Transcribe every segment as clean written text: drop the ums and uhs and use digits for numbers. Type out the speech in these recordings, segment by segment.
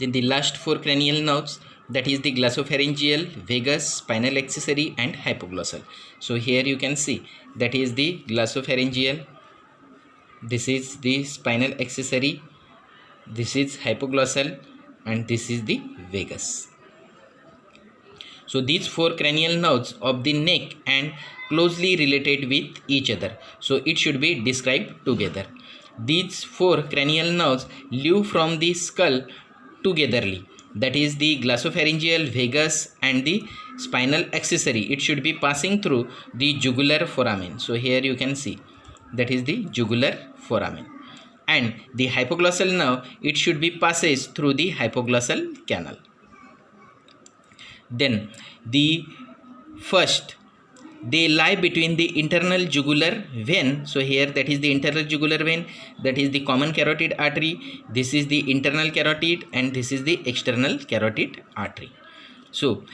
Then the last four cranial nerves, that is the glossopharyngeal, vagus, spinal accessory and hypoglossal. So here you can see that is the glossopharyngeal, this is the spinal accessory, this is hypoglossal and this is the vagus. So these four cranial nerves of the neck and closely related with each other. So it should be described together. These four cranial nerves live from the skull togetherly. That is the glossopharyngeal, vagus and the spinal accessory. It should be passing through the jugular foramen. So here you can see that is the jugular foramen. And the hypoglossal nerve, it should be passes through the hypoglossal canal. Then the first, they lie between the internal jugular vein. So here that is the internal jugular vein, that is the common carotid artery, this is the internal carotid and this is the external carotid artery. So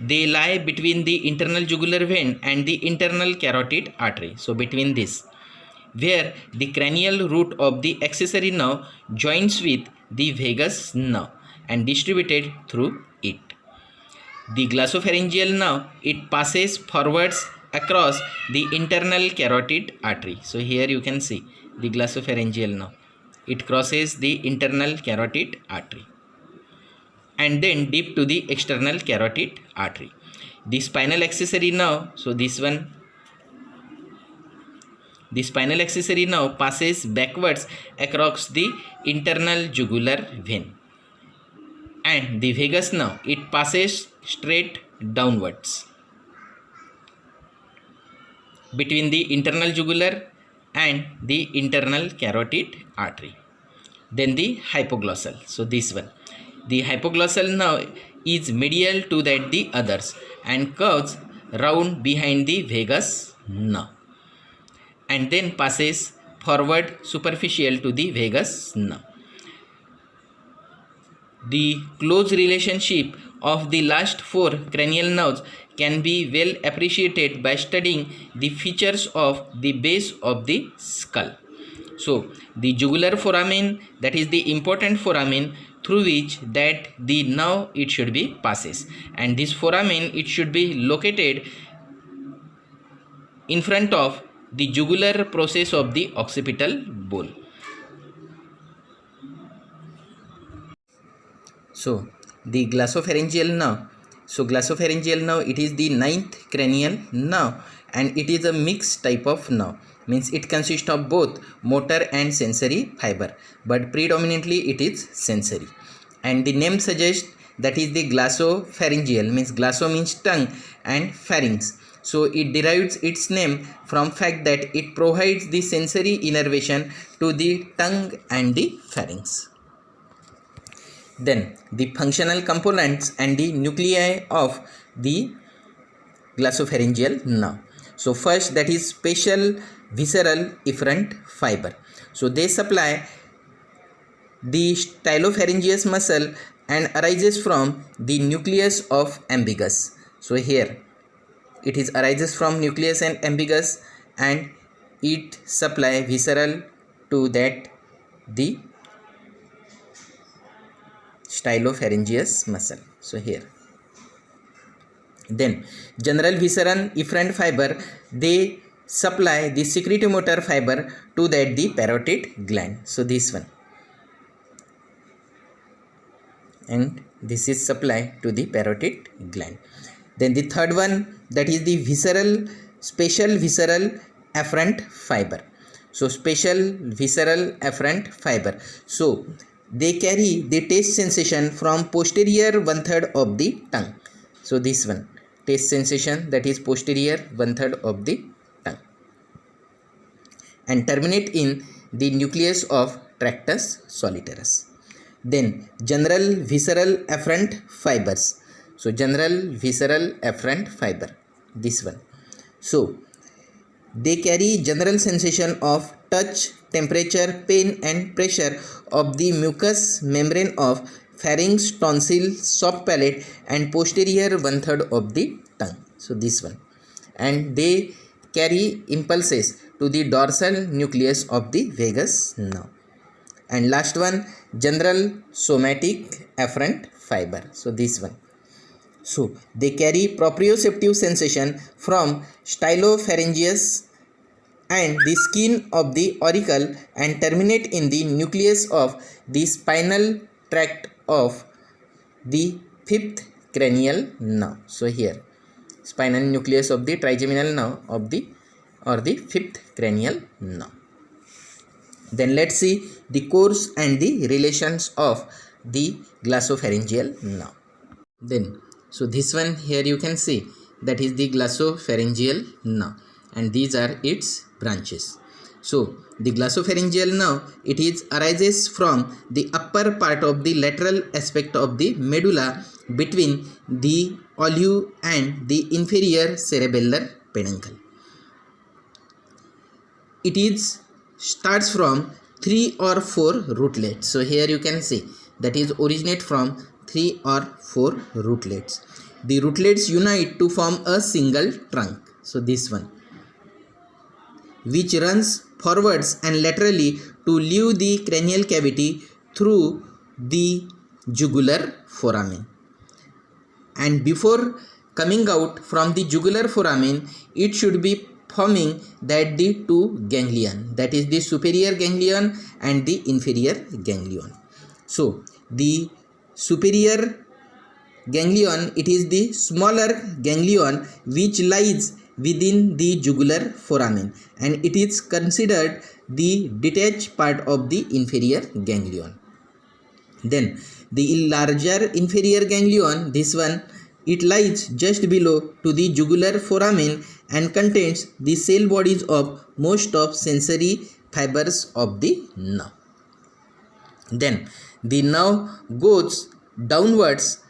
they lie between the internal jugular vein and the internal carotid artery. So between this, where the cranial root of the accessory nerve joins with the vagus nerve and distributed through it. The glossopharyngeal nerve, it passes forwards across the internal carotid artery. So here you can see the glossopharyngeal nerve, it crosses the internal carotid artery and then deep to the external carotid artery. The spinal accessory nerve, so this one, the spinal accessory nerve passes backwards across the internal jugular vein. And the vagus nerve, it passes straight downwards between the internal jugular and the internal carotid artery. Then the hypoglossal, so this one, the hypoglossal nerve is medial to that the others and curves round behind the vagus nerve and then passes forward superficial to the vagus nerve. The close relationship of the last four cranial nerves can be well appreciated by studying the features of the base of the skull. So the jugular foramen, that is the important foramen through which that the nerve it should be passes, and this foramen it should be located in front of the jugular process of the occipital bowl. So the glossopharyngeal nerve, so glossopharyngeal nerve, it is the ninth cranial nerve and it is a mixed type of nerve, means it consists of both motor and sensory fiber, but predominantly it is sensory. And the name suggests that is the glossopharyngeal, means glosso means tongue and pharynx. So it derives its name from fact that it provides the sensory innervation to the tongue and the pharynx. Then the functional components and the nuclei of the glossopharyngeal nerve. So first, that is special visceral efferent fiber. So they supply the stylopharyngeus muscle and arises from the nucleus of amblygus. So here it is arises from nucleus and amblygus and it supply visceral to that the stylopharyngeus muscle. So here, then general visceral efferent fiber, they supply the secretomotor fiber to that the parotid gland. So this one, and this is supplied to the parotid gland. Then the third one, that is the special visceral afferent fiber. So special visceral afferent fiber, so they carry the taste sensation from posterior 1/3 of the tongue. So this one, taste sensation, that is posterior 1/3 of the tongue, and terminate in the nucleus of tractus solitarius. Then general visceral afferent fibers. So general visceral afferent fiber, this one. So they carry general sensation of touch, temperature, pain and pressure of the mucous membrane of pharynx, tonsil, soft palate and posterior 1/3 of the tongue. So this one, and they carry impulses to the dorsal nucleus of the vagus nerve. And last one, general somatic afferent fiber. So this one. So they carry proprioceptive sensation from stylopharyngeus and the skin of the auricle and terminate in the nucleus of the spinal tract of the fifth cranial nerve. So here spinal nucleus of the trigeminal nerve of the fifth cranial nerve. Then let's see the course and the relations of the glossopharyngeal nerve. Then so this one here you can see that is the glossopharyngeal nerve and these are its branches. So the glossopharyngeal nerve, it is arises from the upper part of the lateral aspect of the medulla between the oleo and the inferior cerebellar peduncle. It is starts from 3 or 4 rootlets. So here you can see that is originate from 3 or 4 rootlets. The rootlets unite to form a single trunk. So this one, which runs forwards and laterally to leave the cranial cavity through the jugular foramen. And before coming out from the jugular foramen, it should be forming that the two ganglion, that is the superior ganglion and the inferior ganglion. So the superior ganglion, it is the smaller ganglion which lies within the jugular foramen and it is considered the detached part of the inferior ganglion. Then the larger inferior ganglion, this one, it lies just below to the jugular foramen and contains the cell bodies of most of sensory fibers of the nerve. Then the nerve goes downwards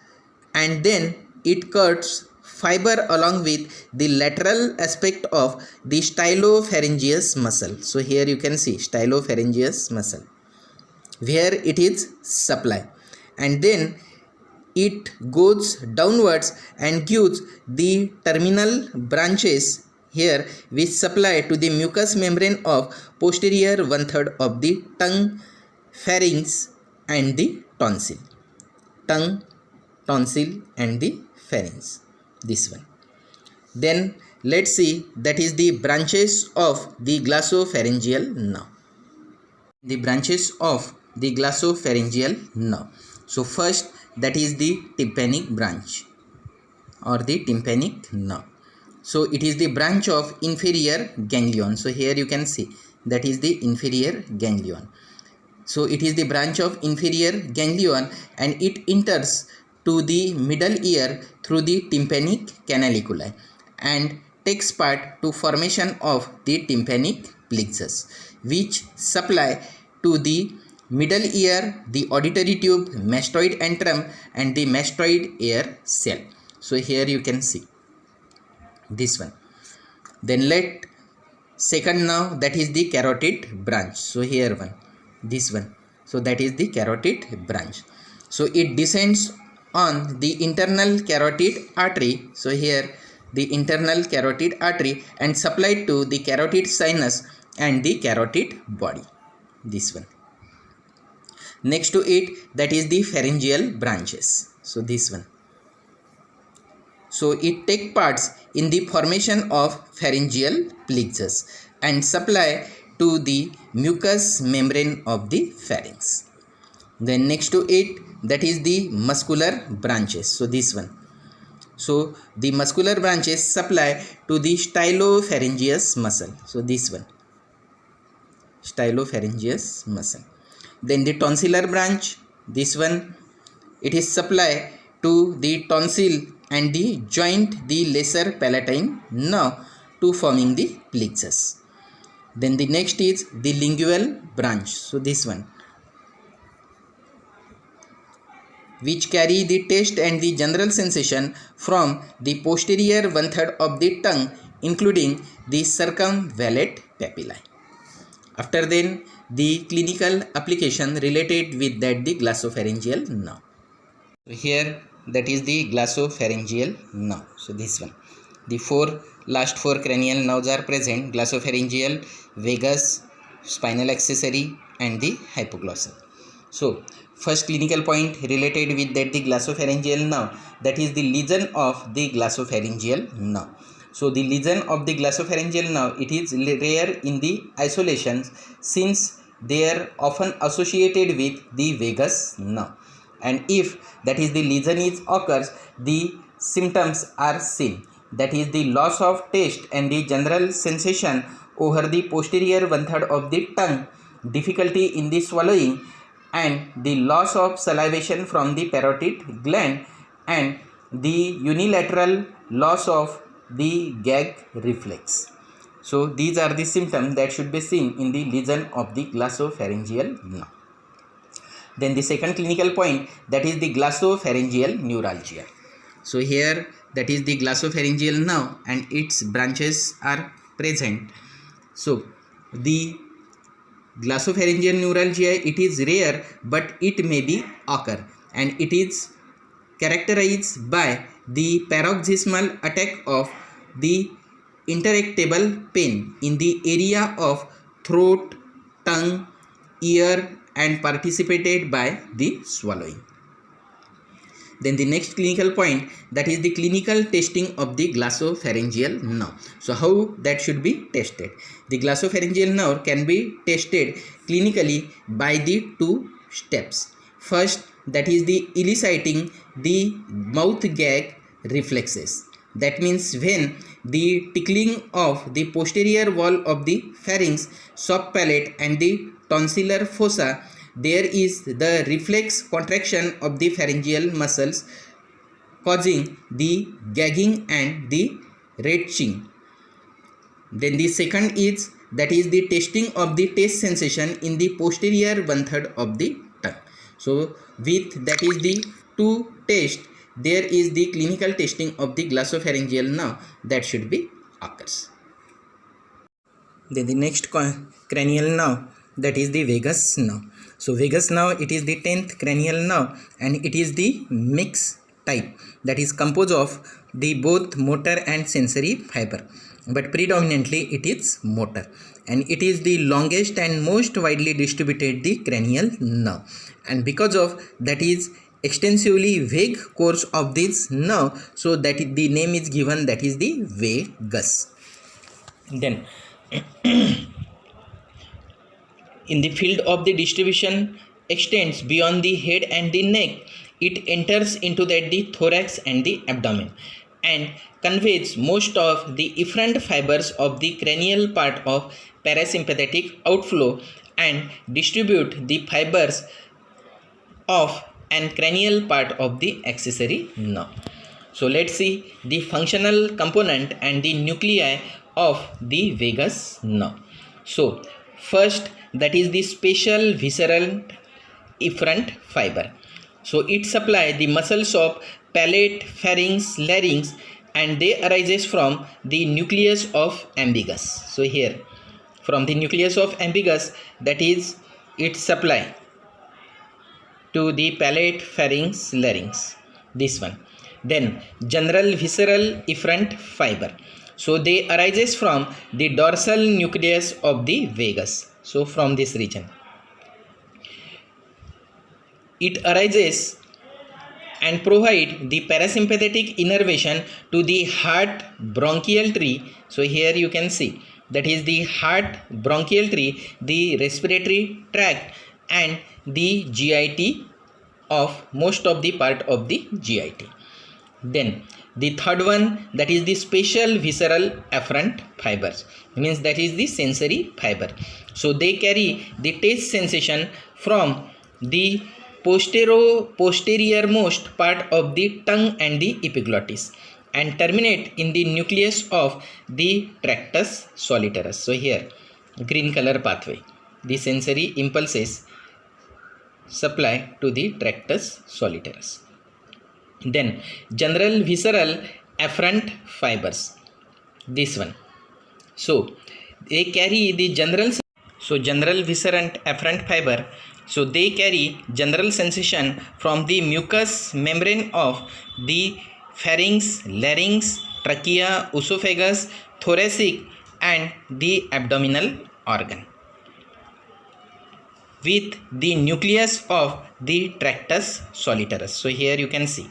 and then it cuts fiber along with the lateral aspect of the stylopharyngeus muscle. So here you can see stylopharyngeus muscle where it is supply, and then it goes downwards and gives the terminal branches here which supply to the mucous membrane of posterior 1/3 of the tongue, pharynx and the tonsil. Tongue, tonsil and the pharynx, this one. Then let's see that is the branches of the glossopharyngeal nerve. The branches of the glossopharyngeal nerve. So first, that is the tympanic branch or the tympanic nerve. So it is the branch of inferior ganglion. So here you can see that is the inferior ganglion. So it is the branch of inferior ganglion and it enters to the middle ear through the tympanic canaliculi and takes part to formation of the tympanic plexus, which supply to the middle ear, the auditory tube, mastoid antrum and the mastoid ear cell. So here you can see this one. Then let second nerve, that is the carotid branch. So here one, this one. So that is the carotid branch. So it descends on the internal carotid artery. So here the internal carotid artery and supplied to the carotid sinus and the carotid body. This one. Next to it, that is the pharyngeal branches. So this one. So it take parts in the formation of pharyngeal plexus and supply to the mucous membrane of the pharynx. Then next to it, that is the muscular branches. So this one. So the muscular branches supply to the stylopharyngeus muscle. So this one. Stylopharyngeus muscle. Then the tonsillar branch, this one, it is supply to the tonsil and the joint the lesser palatine nerve to forming the plexus. Then the next is the lingual branch. So this one, which carry the taste and the general sensation from the posterior 1/3 of the tongue, including the circumvallate papillae. After then, the clinical application related with that the glossopharyngeal nerve. So here that is the glossopharyngeal nerve. So this one. The last four cranial nerves are present: glossopharyngeal, vagus, spinal accessory and the hypoglossal. So first clinical point related with that the glossopharyngeal nerve, that is the lesion of the glossopharyngeal nerve. So the lesion of the glossopharyngeal nerve, it is rare in the isolations since they are often associated with the vagus nerve, and if that is the lesion is occurs, the symptoms are seen, that is the loss of taste and the general sensation over the posterior one third of the tongue, difficulty in the swallowing, and the loss of salivation from the parotid gland, and the unilateral loss of the gag reflex. So these are the symptoms that should be seen in the lesion of the glossopharyngeal nerve. Then the second clinical point, that is the glossopharyngeal neuralgia. So here that is the glossopharyngeal nerve and its branches are present. So the glossopharyngeal neuralgia, it is rare but it may be occur, and it is characterized by the paroxysmal attack of the interictable pain in the area of throat, tongue, ear, and participated by the swallowing. Then the next clinical point, that is the clinical testing of the glossopharyngeal nerve. So how that should be tested? The glossopharyngeal nerve can be tested clinically by the two steps. First, that is the eliciting the mouth gag reflexes. That means when the tickling of the posterior wall of the pharynx, soft palate, and the tonsillar fossa, there is the reflex contraction of the pharyngeal muscles causing the gagging and the retching. Then the second is, that is the testing of the taste sensation in the posterior one third of the tongue. So with that is the two test, there is the clinical testing of the glossopharyngeal nerve that should be occurs. Then the next cranial nerve, that is the vagus nerve. So vagus nerve, it is the 10th cranial nerve and it is the mixed type, that is composed of the both motor and sensory fiber, but predominantly it is motor, and it is the longest and most widely distributed the cranial nerve, and because of that is extensively vague course of this nerve, so that the name is given, that is the vagus. Then in the field of the distribution extends beyond the head and the neck, it enters into that the thorax and the abdomen and conveys most of the efferent fibers of the cranial part of parasympathetic outflow and distribute the fibers of and cranial part of the accessory nerve. So let's see the functional component and the nuclei of the vagus nerve. So first, that is the spatial visceral efferent fiber. So it supplies the muscles of palate, pharynx, larynx, and they arises from the nucleus of ambiguous. So here from the nucleus of ambiguous, that is it supply to the palate, pharynx, larynx, this one. Then general visceral efferent fiber. So they arises from the dorsal nucleus of the vagus. So from this region it arises and provide the parasympathetic innervation to the heart bronchial tree. So here you can see, that is the heart bronchial tree, the respiratory tract, and the GIT of most of the part of the GIT. Then the third one, that is the spatial visceral efferent fibers, means that is the sensory fiber. So they carry the taste sensation from the posterior most part of the tongue and the epiglottis and terminate in the nucleus of the tractus solitarius. So here green color pathway, the sensory impulses supply to the tractus solitarius. Then general visceral afferent fibers, this one. So they carry the general visceral afferent fiber. So they carry general sensation from the mucous membrane of the pharynx, larynx, trachea, esophagus, thoracic, and the abdominal organ. with the nucleus of the tractus solitarius. So here you can see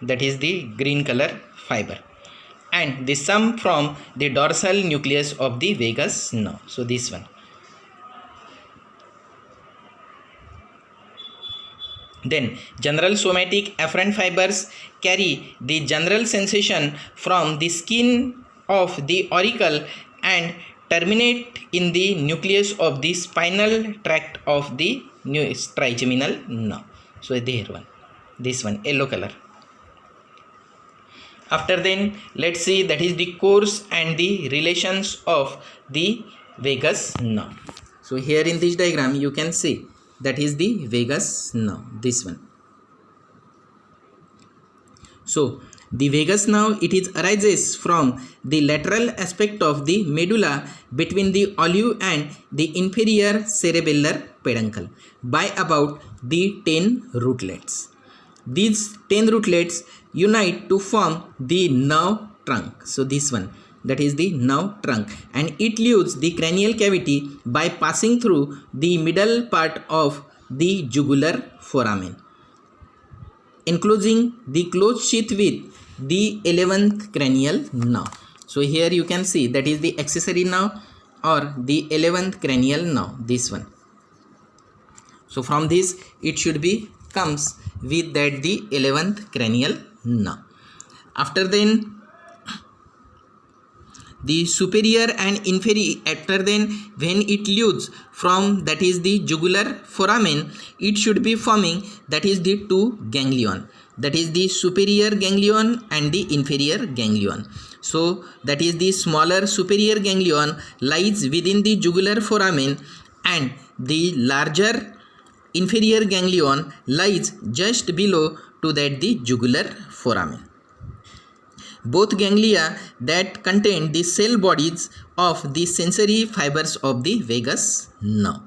that is the green color fiber, and the sum from the dorsal nucleus of the vagus nerve. So this one. Then general somatic afferent fibers carry the general sensation from the skin of the auricle and terminate in the nucleus of the spinal tract of the trigeminal nerve. So there one, this one, yellow color. After then, let's see that is the course and the relations of the vagus nerve. So here in this diagram you can see that is the vagus nerve, this one. So the vagus nerve, it is arises from the lateral aspect of the medulla between the olive and the inferior cerebellar peduncle by about the 10 rootlets. These 10 rootlets unite to form the nerve trunk. So this one, that is the nerve trunk, and it leaves the cranial cavity by passing through the middle part of the jugular foramen, enclosing the closed sheath with the 11th cranial nerve. So here you can see that is the accessory nerve or the 11th cranial nerve, this one. So from this it should be comes with that the 11th cranial nerve. After then the superior and inferior, after then when it leaves from that is the jugular foramen, it should be forming that is the two ganglion, that is the superior ganglion and the inferior ganglion. So that is the smaller superior ganglion lies within the jugular foramen and the larger inferior ganglion lies just below to that the jugular foramen. Both ganglia that contain the cell bodies of the sensory fibers of the vagus nerve.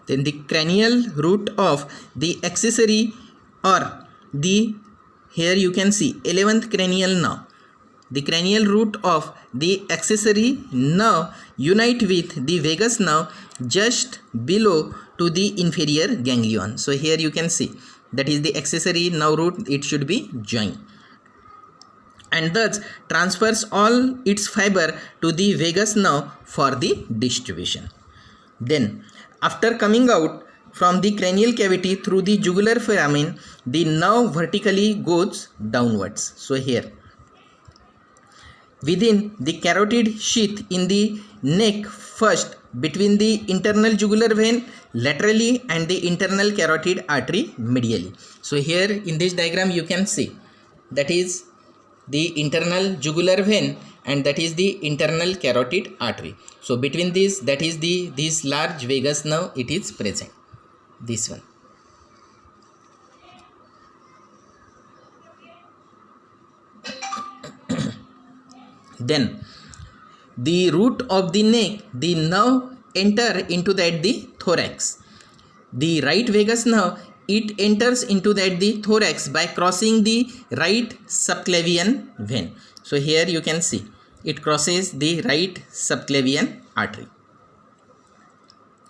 Then the cranial root of the accessory or the, here you can see 11th cranial nerve. The cranial root of the accessory nerve unite with the vagus nerve just below to the inferior ganglion. So here you can see that is the accessory nerve root, it should be joined, and thus transfers all its fiber to the vagus nerve for the distribution. Then after coming out from the cranial cavity through the jugular foramen, the nerve vertically goes downwards. So here within the carotid sheath in the neck, first between the internal jugular vein laterally and the internal carotid artery medially. So here in this diagram you can see that is the internal jugular vein and that is the internal carotid artery. So between this, that is the this large vagus nerve, it is present, this one. Then the root of the neck, the nerve enter into that the thorax. The right vagus nerve, it enters into that the thorax by crossing the right subclavian vein. So here you can see it crosses the right subclavian artery.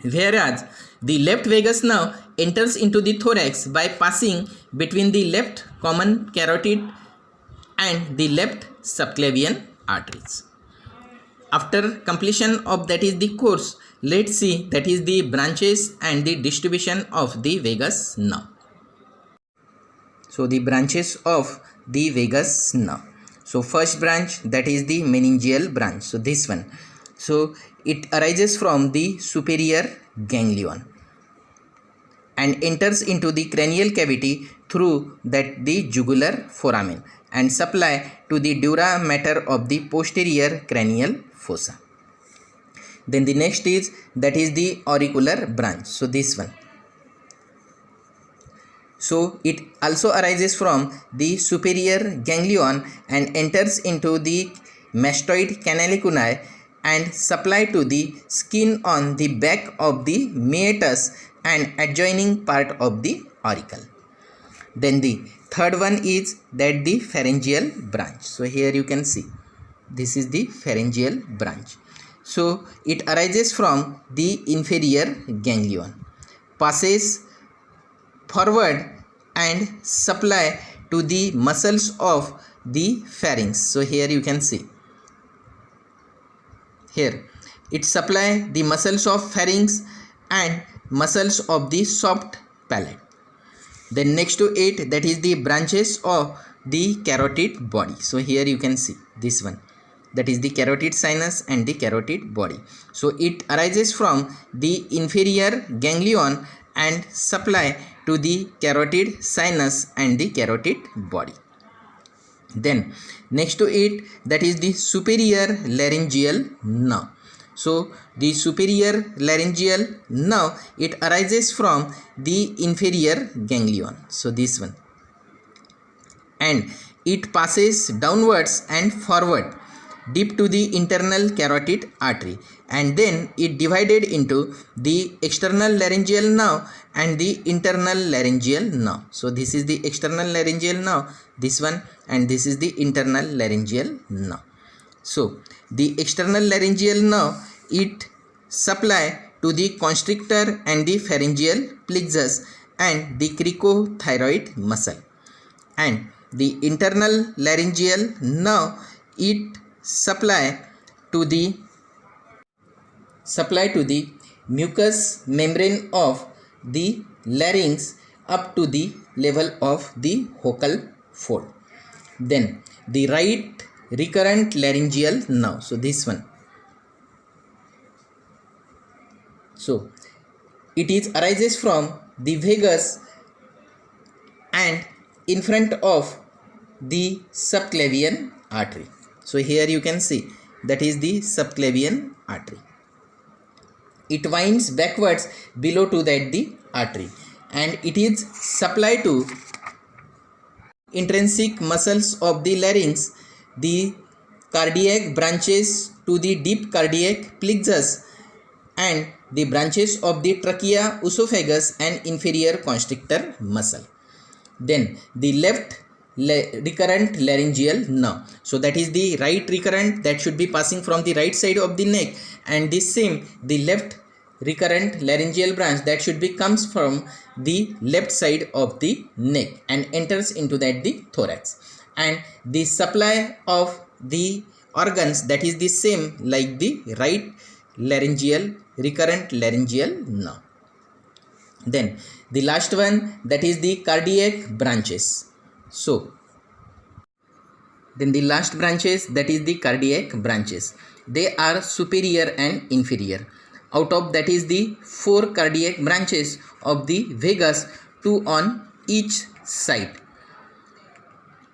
Whereas the left vagus nerve enters into the thorax by passing between the left common carotid and the left subclavian arteries. After completion of that is the course, let's see that is the branches and the distribution of the vagus nerve. So the branches of the vagus nerve. So first branch, that is the meningeal branch. So this one. So it arises from the superior ganglion and enters into the cranial cavity through that the jugular foramen and supply to the dura mater of the posterior cranial fossa. Then the next is that is the auricular branch. So this one. So it also arises from the superior ganglion and enters into the mastoid canaliculi and supply to the skin on the back of the meatus and adjoining part of the auricle. Then the third one is that the pharyngeal branch. So here you can see this is the pharyngeal branch. So it arises from the inferior ganglion, passes forward and supply to the muscles of the pharynx. So here you can see, here it supply the muscles of pharynx and muscles of the soft palate. Then next to it, that is the branches of the carotid body. So here you can see this one, that is the carotid sinus and the carotid body. So it arises from the inferior ganglion and supply to the carotid sinus and the carotid body. Then next to it, that is the superior laryngeal nerve. So the superior laryngeal nerve, it arises from the inferior ganglion. So this one, and it passes downwards and forward deep to the internal carotid artery, and then it divided into the external laryngeal nerve and the internal laryngeal nerve. So this is the external laryngeal nerve, this one, and this is the internal laryngeal nerve. So the external laryngeal nerve, it supply to the constrictor and the pharyngeal plexus and the cricothyroid muscle, and the internal laryngeal nerve, it supply to the mucous membrane of the larynx up to the level of the vocal fold. Then the right recurrent laryngeal nerve, so this one, so it is arises from the vagus and in front of the subclavian artery. So here you can see, that is the subclavian artery. It winds backwards below to that the artery, and it is supplied to intrinsic muscles of the larynx, the cardiac branches to the deep cardiac plexus, and the branches of the trachea, esophagus and inferior constrictor muscle. Then the left recurrent laryngeal nerve, so that is the right recurrent, that should be passing from the right side of the neck, and this same the left recurrent laryngeal branch, that should be comes from the left side of the neck and enters into that the thorax, and the supply of the organs, that is the same like the right laryngeal recurrent laryngeal nerve. Then the last one, that is the cardiac branches. So then the last branches, that is the cardiac branches, they are superior and inferior. Out of that is the 4 cardiac branches of the vagus, 2 on each side.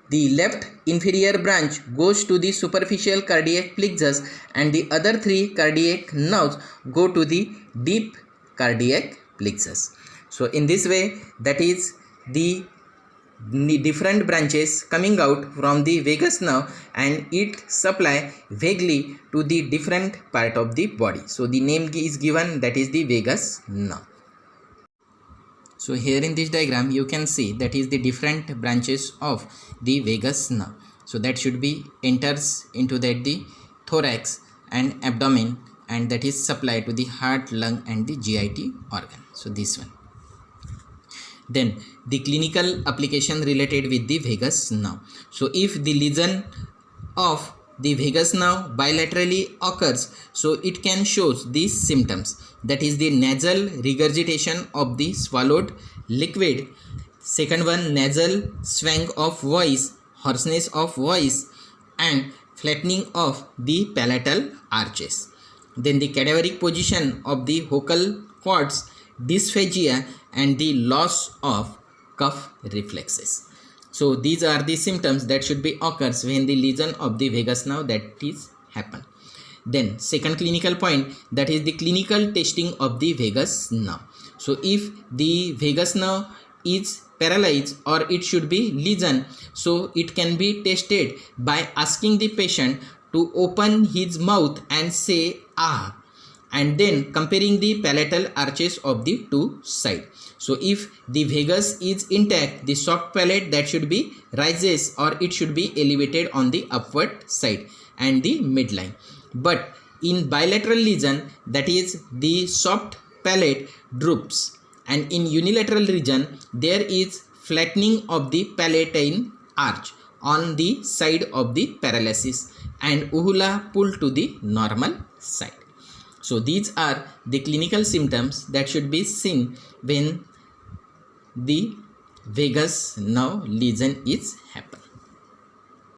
The left inferior branch goes to the superficial cardiac plexus, and the other 3 cardiac nerves go to the deep cardiac plexus. So in this way, that is the different branches coming out from the vagus nerve, and it supply vaguely to the different part of the body. So the name is given, that is the vagus nerve. So here in this diagram you can see, that is the different branches of the vagus nerve. So that should be enters into that the thorax and abdomen, and that is supplied to the heart, lung and the GIT organ. So this one. Then the clinical application related with the vagus nerve. So if the lesion of the vagus nerve bilaterally occurs, so it can show these symptoms, that is the nasal regurgitation of the swallowed liquid, second one nasal swang of voice, hoarseness of voice and flattening of the palatal arches. Then the cadaveric position of the vocal cords, dysphagia and the loss of cough reflexes. So these are the symptoms that should be occurs when the lesion of the vagus nerve that is happen. Then second clinical point, that is the clinical testing of the vagus nerve. So if the vagus nerve is paralyzed or it should be lesion, so it can be tested by asking the patient to open his mouth and say ah, and then comparing the palatal arches of the two sides. So if the vagus is intact, the soft palate that should be rises or it should be elevated on the upward side and the midline. But In bilateral region, that is the soft palate droops, and in unilateral region there is flattening of the palatine arch on the side of the paralysis and uvula pulled to the normal side. So these are the clinical symptoms that should be seen when the vagus nerve lesion is happen.